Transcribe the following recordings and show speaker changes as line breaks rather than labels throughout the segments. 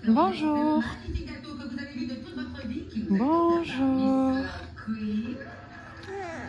Bonjour. Bonjour.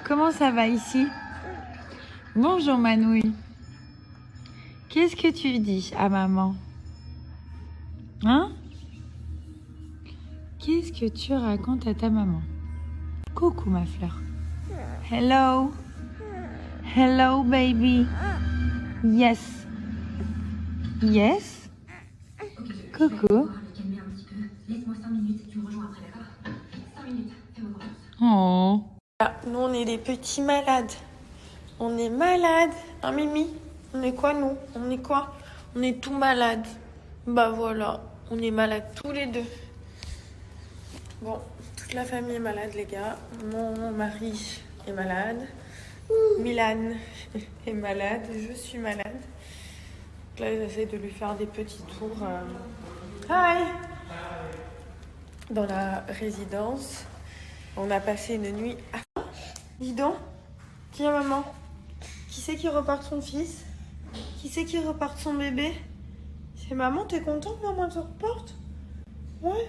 Comment ça va ici? Bonjour Manouille. Qu'est-ce que tu dis à maman? Hein? Qu'est-ce que tu racontes à ta maman? Coucou ma fleur. Hello. Hello baby. Yes. Yes. Coucou. Oh. Nous, on est des petits malades. On est malades. Hein, Mimi? On est quoi, nous? On est quoi? On est tout malades. Bah voilà. On est malades tous les deux. Bon, toute la famille est malade, les gars. Mon mari est malade. Milan est malade. Je suis malade. Donc là, j'essaie de lui faire des petits tours. Hi! Dans la résidence. On a passé une nuit. Ah, dis donc. Tiens, maman. Qui c'est qui reporte son fils? Qui c'est qui reporte son bébé? C'est maman, t'es contente, maman te reporte? Ouais.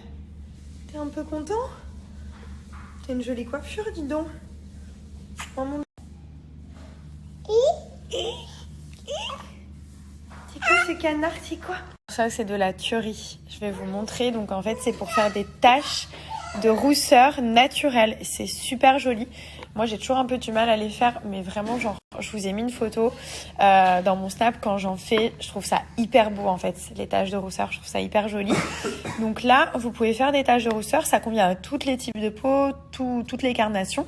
T'es un peu content? T'as une jolie coiffure, dis donc. Maman. C'est quoi ce canard? C'est quoi? Ça, c'est de la tuerie. Je vais vous montrer. Donc, en fait, c'est pour faire des taches de rousseur naturelle. C'est super joli. Moi, j'ai toujours un peu du mal à les faire, mais vraiment, genre, je vous ai mis une photo dans mon Snap quand j'en fais. Je trouve ça hyper beau, en fait, les taches de rousseur. Je trouve ça hyper joli. Donc là, vous pouvez faire des taches de rousseur. Ça convient à tous les types de peau, toutes les carnations.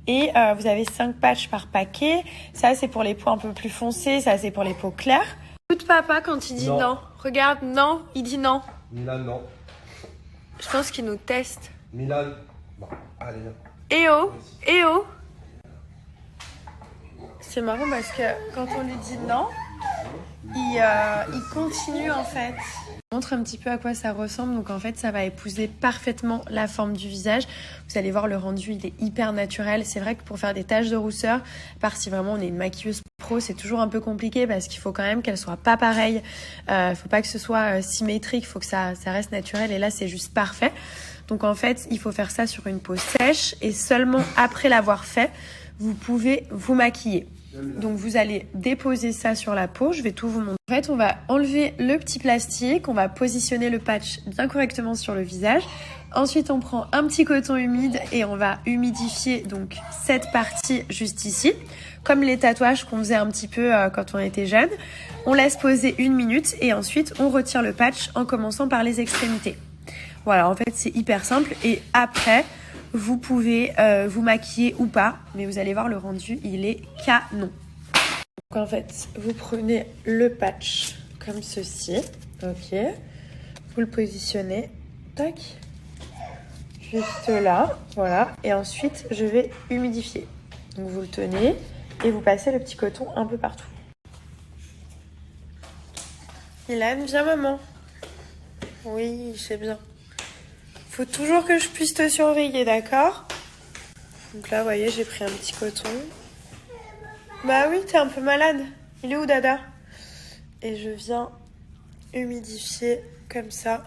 Et vous avez 5 patchs par paquet. Ça, c'est pour les peaux un peu plus foncées. Ça, c'est pour les peaux claires. Écoute papa quand il dit non. Regarde, non, il dit non.
Milan, non.
Je pense qu'il nous teste.
Milan, bon, allez, viens.
Eh oh, eh oh. C'est marrant parce que quand on lui dit non, il continue en fait. Je vous montre un petit peu à quoi ça ressemble. Donc en fait, ça va épouser parfaitement la forme du visage. Vous allez voir, le rendu, il est hyper naturel. C'est vrai que pour faire des taches de rousseur, à part si vraiment on est une maquilleuse pro, c'est toujours un peu compliqué parce qu'il faut quand même qu'elle soit pas pareille. Faut pas que ce soit symétrique, faut que ça reste naturel. Et là, c'est juste parfait. Donc en fait, il faut faire ça sur une peau sèche et seulement après l'avoir fait, vous pouvez vous maquiller. Donc vous allez déposer ça sur la peau, je vais tout vous montrer. En fait, on va enlever le petit plastique, on va positionner le patch bien correctement sur le visage. Ensuite, on prend un petit coton humide et on va humidifier donc cette partie juste ici. Comme les tatouages qu'on faisait un petit peu quand on était jeune. On laisse poser 1 minute et ensuite on retire le patch en commençant par les extrémités. Voilà, en fait, c'est hyper simple. Et après, vous pouvez vous maquiller ou pas. Mais vous allez voir, le rendu, il est canon. Donc, en fait, vous prenez le patch comme ceci. Ok. Vous le positionnez. Tac. Juste là. Voilà. Et ensuite, je vais humidifier. Donc, vous le tenez et vous passez le petit coton un peu partout. Milan, viens, maman. Oui, c'est bien. Faut toujours que je puisse te surveiller, d'accord? Donc là, vous voyez, j'ai pris un petit coton. Bah oui, t'es un peu malade. Il est où, Dada? Et je viens humidifier comme ça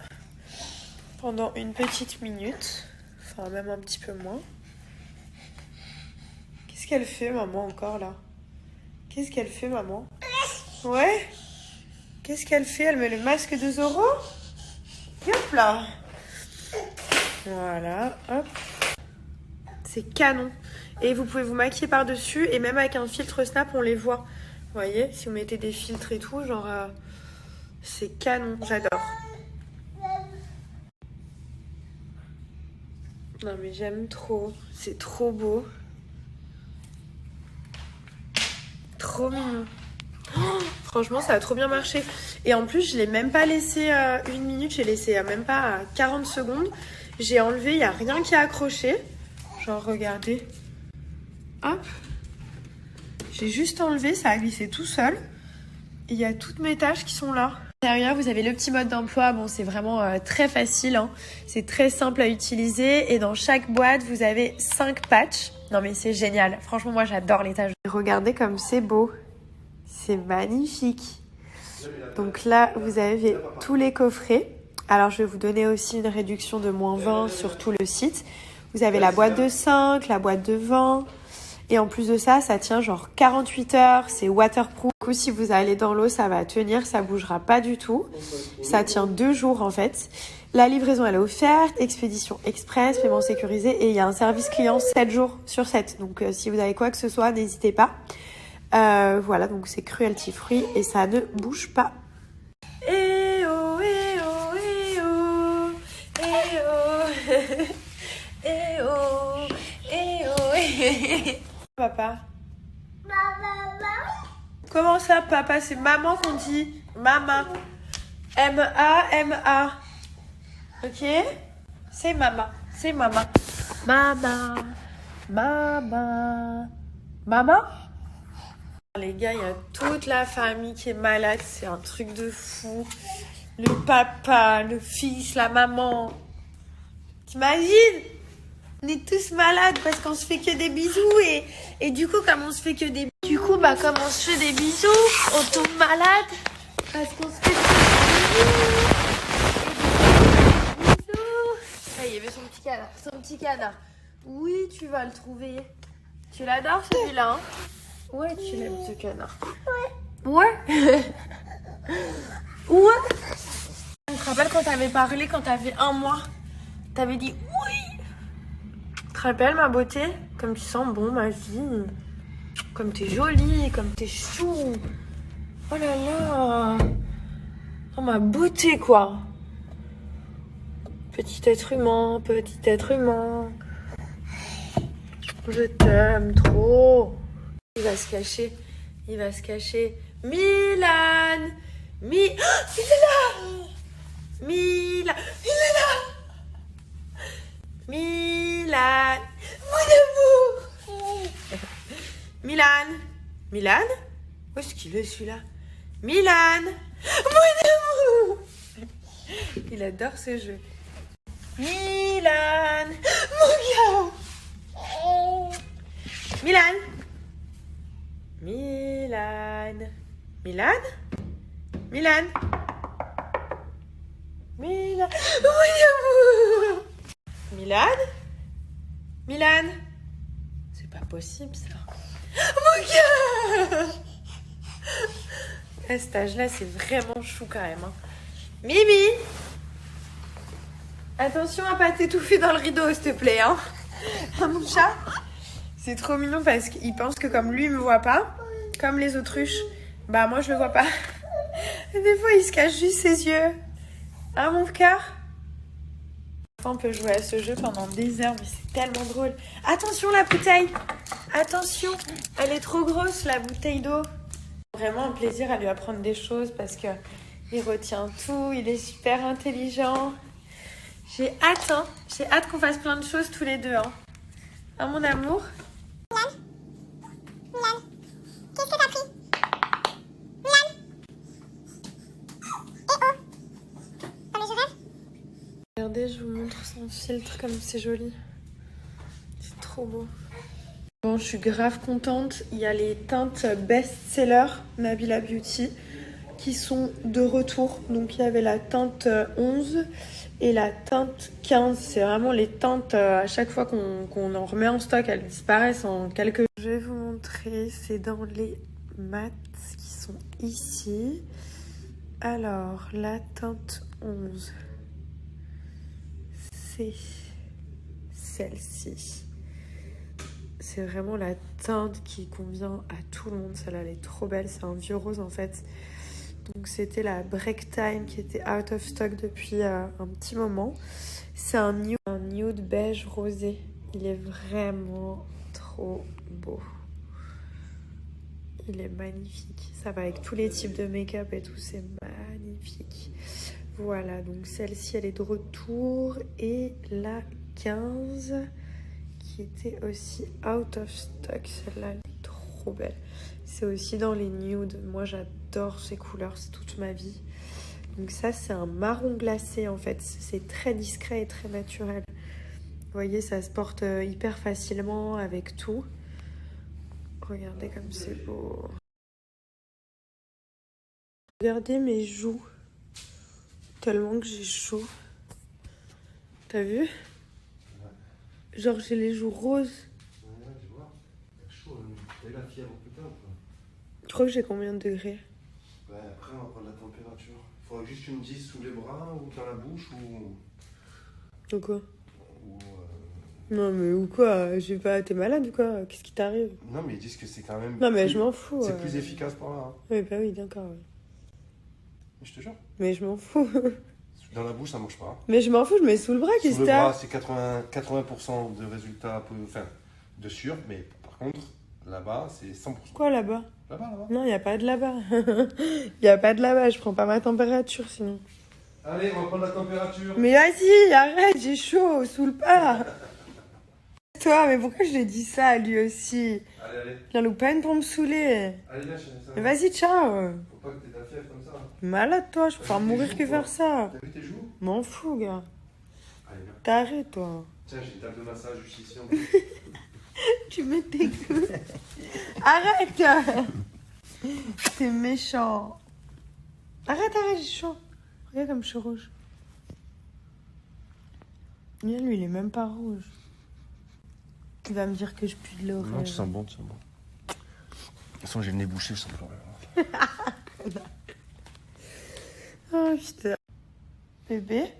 pendant une petite minute. Enfin, même un petit peu moins. Qu'est-ce qu'elle fait, maman, encore, là? Qu'est-ce qu'elle fait, maman? Ouais? Qu'est-ce qu'elle fait? Elle met le masque de Zorro? Hop là! Voilà, hop. C'est canon. Et vous pouvez vous maquiller par-dessus. Et même avec un filtre Snap, on les voit. Vous voyez, si vous mettez des filtres et tout, genre... c'est canon, j'adore. Non mais j'aime trop. C'est trop beau. Trop mignon. Oh, franchement, ça a trop bien marché. Et en plus, je l'ai même pas laissé 1 minute. J'ai laissé même pas 40 secondes. J'ai enlevé, il n'y a rien qui a accroché. Genre, regardez. Hop. J'ai juste enlevé, ça a glissé tout seul. Et il y a toutes mes tâches qui sont là. Derrière, vous avez le petit mode d'emploi. Bon, c'est vraiment très facile. Hein. C'est très simple à utiliser. Et dans chaque boîte, vous avez 5 patchs. Non, mais c'est génial. Franchement, moi, j'adore les tâches. Regardez comme c'est beau. C'est magnifique. Donc là, vous avez tous les coffrets. Alors, je vais vous donner aussi une réduction de -20 sur tout le site. Vous avez la boîte de 5, la boîte de 20. Et en plus de ça, ça tient genre 48 heures. C'est waterproof. Du coup, si vous allez dans l'eau, ça va tenir. Ça bougera pas du tout. Ça tient 2 jours en fait. La livraison, elle est offerte. Expédition express, paiement sécurisé. Et il y a un service client 7 jours sur 7. Donc, si vous avez quoi que ce soit, n'hésitez pas. Voilà, donc c'est cruelty free et ça ne bouge pas. Eh oh, eh oh, eh oh, eh oh, eh oh, eh oh, eh. Papa. Comment ça, papa? C'est maman qu'on dit. Maman. M-A-M-A. Ok? C'est maman. C'est maman. Maman. Maman. Maman? Les gars, il y a toute la famille qui est malade. C'est un truc de fou. Le papa, le fils, la maman. T'imagines? On est tous malades parce qu'on se fait que des bisous et du coup, comme on se fait que des comme on se fait des bisous, on tombe malade parce qu'on se fait que des bisous. Ça y est, il y avait son petit canard. Son petit canard. Oui, tu vas le trouver. Tu l'adores celui-là, hein? Ouais, tu l'aimes ce canard. Ouais. Ouais. Tu te rappelles quand t'avais parlé, quand t'avais 1 mois? T'avais dit oui. Tu te rappelles ma beauté? Comme tu sens bon ma vie. Comme t'es jolie, comme t'es chou. Oh là là. Oh ma beauté quoi. Petit être humain, petit être humain. Je t'aime trop. Il va se cacher. Il va se cacher. Milan. Oh, il est là. Milan. Il est là. Milan. Mon amour. Milan. Milan. Où est-ce qu'il est celui-là? Milan. Mon amour. Il adore ce jeu. Milan. Mon gars. Milan. Milan. Milan. Milan. Milan. Mon amour. Milan. Milan. C'est pas possible ça. Mon gars. À cet âge-là, c'est vraiment chou quand même. Hein. Mimi. Attention à pas t'étouffer dans le rideau, s'il te plaît. Hein. Mon chat. C'est trop mignon parce qu'il pense que comme lui, il me voit pas, comme les autruches, bah moi, je le vois pas. Et des fois, il se cache juste ses yeux. Hein, mon cœur? On peut jouer à ce jeu pendant des heures, mais c'est tellement drôle. Attention, la bouteille. Attention, elle est trop grosse, la bouteille d'eau. Vraiment un plaisir à lui apprendre des choses parce que il retient tout, il est super intelligent. J'ai hâte, hein. J'ai hâte qu'on fasse plein de choses tous les deux, hein. Hein, mon amour?
Milan, qu'est-ce que t'as pris? Milan. Eh oh. T'as mes oreilles?
Regardez, je vous montre son filtre comme c'est joli. C'est trop beau. Bon, je suis grave contente. Il y a les teintes best-seller Nabila Beauty qui sont de retour. Donc, il y avait la teinte 11 et la teinte 15. C'est vraiment les teintes, à chaque fois qu'on en remet en stock, elles disparaissent en quelques... Je vais vous montrer. C'est dans les mats qui sont ici. Alors, la teinte 11, c'est celle-ci. C'est vraiment la teinte qui convient à tout le monde. Celle-là, elle est trop belle. C'est un vieux rose, en fait. Donc, c'était la Break Time qui était out of stock depuis un petit moment. C'est un nude beige rosé. Il est vraiment trop beau. Il est magnifique. Ça va avec tous les types de make-up et tout. C'est magnifique. Voilà, donc celle-ci, elle est de retour. Et la 15... qui était aussi out of stock. Celle-là, elle est trop belle. C'est aussi dans les nudes. Moi, j'adore ces couleurs. C'est toute ma vie. Donc ça, c'est un marron glacé, en fait. C'est très discret et très naturel. Vous voyez, ça se porte hyper facilement avec tout. Regardez comme c'est beau. Regardez mes joues. tellement que j'ai chaud. T'as vu? Genre j'ai les joues roses.
Ouais, tu vois. T'as chaud, t'as eu la fièvre putain quoi.
Tu crois que j'ai combien de degrés?
Ouais, après on va prendre la température. Il faudra juste que tu me dises sous les bras ou dans la bouche
Ou quoi?
ou
Non mais ou quoi? J'ai pas... T'es malade ou quoi? Qu'est-ce qui t'arrive?
Non mais ils disent que c'est quand même.
Non mais je m'en fous.
C'est plus efficace par là. Hein.
Oui bah oui d'accord. Ouais.
Je te jure.
Mais je m'en fous.
Dans la bouche ça marche pas.
Mais je m'en fous, je mets sous le bras, qu'est-ce
Sous
que
le bras
t'as?
c'est 80% de résultats, enfin de sûr, mais par contre là-bas c'est 100%.
Quoi là-bas?
Là-bas, là-bas.
Non, y a pas de là-bas. Y a pas de là-bas, je prends pas ma température sinon.
Allez, on va prendre la température.
Mais vas-y, arrête, j'ai chaud, saoule pas. Toi, mais pourquoi je lui ai dit ça à lui aussi?
Allez, allez.
Viens loupe pas une pour me saouler.
Allez, viens, chérie.
Mais vas-y, ciao.
Faut pas que t'aies ta fièvre comme ça.
Malade toi, je préfère mourir que faire ça.
T'as vu tes joues?
M'en fous, gars.
Allez, viens.
T'arrêtes, toi.
Tiens, j'ai une table de massage juste ici en plus.
Tu mets tes coups. Arrête. T'es méchant. Arrête, j'ai chaud. Regarde comme je suis rouge. Lui, il est même pas rouge. Il va me dire que je pue de l'oreille.
Non, tu sens bon, tu sens bon. De toute façon, j'ai le nez bouché, je sens plus rien.
Oh putain. Bébé,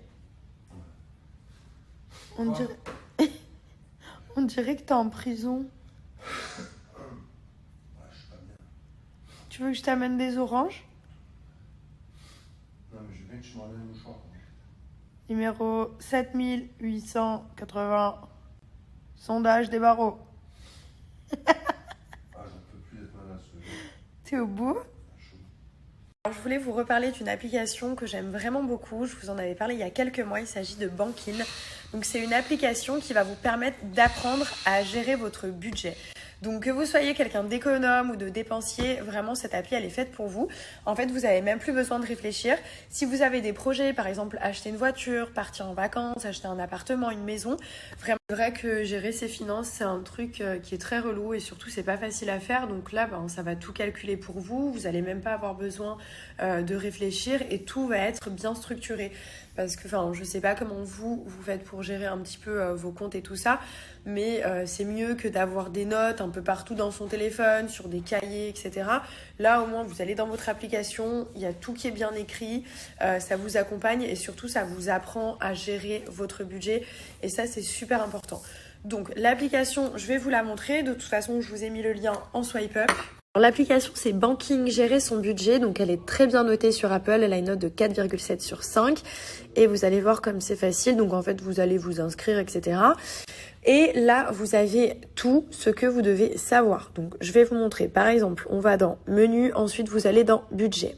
on dirait... on dirait que t'es en prison.
Ouais, je suis pas bien.
Tu veux que je t'amène des oranges?
Non, mais je veux bien que tu m'enlèves le mouchoir.
Numéro 7880. Sondage des barreaux.
Ah, j'en peux plus d'être malade ce jour.
T'es au bout?
Chaud.
Alors, je voulais vous reparler d'une application que j'aime vraiment beaucoup. Je vous en avais parlé il y a quelques mois. Il s'agit de Bankin. Donc, c'est une application qui va vous permettre d'apprendre à gérer votre budget. Donc que vous soyez quelqu'un d'économe ou de dépensier, vraiment cette appli elle est faite pour vous. En fait vous n'avez même plus besoin de réfléchir. Si vous avez des projets, par exemple acheter une voiture, partir en vacances, acheter un appartement, une maison, vraiment c'est vrai que gérer ses finances c'est un truc qui est très relou et surtout c'est pas facile à faire. Donc là ça va tout calculer pour vous, vous n'allez même pas avoir besoin de réfléchir et tout va être bien structuré. Parce que je sais pas comment vous faites pour gérer un petit peu vos comptes et tout ça, mais c'est mieux que d'avoir des notes un peu partout dans son téléphone, sur des cahiers, etc. Là au moins vous allez dans votre application, il y a tout qui est bien écrit, ça vous accompagne et surtout ça vous apprend à gérer votre budget et ça c'est super important. Donc l'application, je vais vous la montrer, de toute façon je vous ai mis le lien en swipe up. L'application c'est Banking Gérer son budget, donc elle est très bien notée sur Apple, elle a une note de 4,7 sur 5 et vous allez voir comme c'est facile, donc en fait vous allez vous inscrire etc. Et là vous avez tout ce que vous devez savoir, donc je vais vous montrer par exemple, on va dans menu, ensuite vous allez dans budget.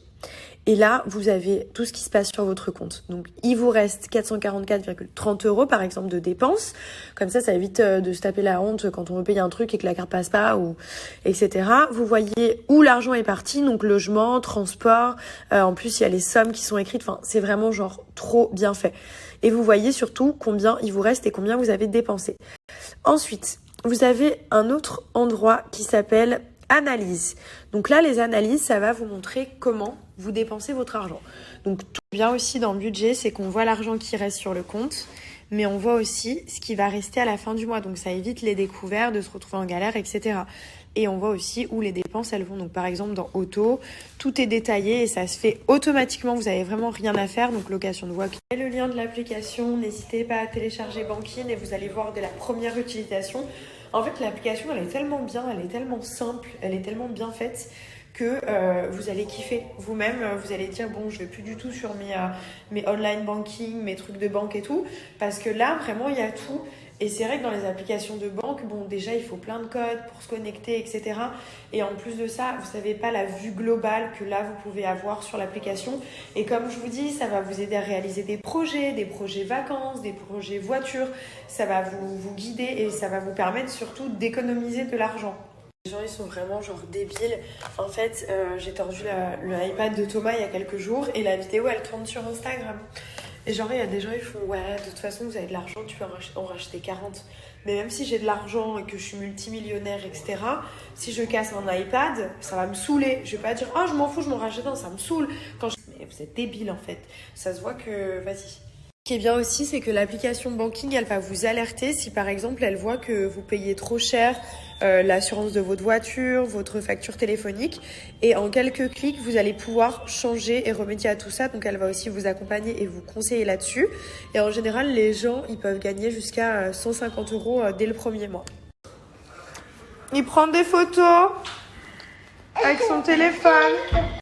Et là, vous avez tout ce qui se passe sur votre compte. Donc, il vous reste 444,30 € par exemple de dépenses. Comme ça évite de se taper la honte quand on veut payer un truc et que la carte passe pas, ou etc. Vous voyez où l'argent est parti, donc logement, transport. En plus, il y a les sommes qui sont écrites. Enfin, c'est vraiment genre trop bien fait. Et vous voyez surtout combien il vous reste et combien vous avez dépensé. Ensuite, vous avez un autre endroit qui s'appelle analyse. Donc là, les analyses, ça va vous montrer comment vous dépensez votre argent. Donc tout bien aussi dans le budget, c'est qu'on voit l'argent qui reste sur le compte, mais on voit aussi ce qui va rester à la fin du mois. Donc ça évite les découvertes, de se retrouver en galère, etc. Et on voit aussi où les dépenses elles vont. Donc par exemple dans auto, tout est détaillé et ça se fait automatiquement. Vous n'avez vraiment rien à faire. Donc location de voiture. Et le lien de l'application, n'hésitez pas à télécharger Bankin et vous allez voir dès la première utilisation. En fait l'application elle est tellement bien, elle est tellement simple, elle est tellement bien faite que vous allez kiffer vous-même, vous allez dire bon je vais plus du tout sur mes online banking, mes trucs de banque et tout, parce que là vraiment il y a tout. Et c'est vrai que dans les applications de banque, bon déjà il faut plein de codes pour se connecter, etc. Et en plus de ça, vous savez pas la vue globale que là vous pouvez avoir sur l'application. Et comme je vous dis, ça va vous aider à réaliser des projets vacances, des projets voitures. Ça va vous guider et ça va vous permettre surtout d'économiser de l'argent. Les gens ils sont vraiment genre débiles. En fait, j'ai tordu le iPad de Thomas il y a quelques jours et la vidéo elle tourne sur Instagram. Et genre, il y a des gens, ils font ouais, de toute façon, vous avez de l'argent, tu peux en racheter 40. Mais même si j'ai de l'argent et que je suis multimillionnaire, etc., si je casse mon iPad, ça va me saouler. Je vais pas dire, oh, je m'en fous, je m'en rachète un, ça me saoule. Mais vous êtes débile en fait. Ça se voit que, vas-y. Ce qui est bien aussi, c'est que l'application banking, elle va vous alerter si par exemple, elle voit que vous payez trop cher l'assurance de votre voiture, votre facture téléphonique. Et en quelques clics, vous allez pouvoir changer et remédier à tout ça. Donc, elle va aussi vous accompagner et vous conseiller là-dessus. Et en général, les gens, ils peuvent gagner jusqu'à 150 € dès le premier mois. Il prend des photos avec son téléphone.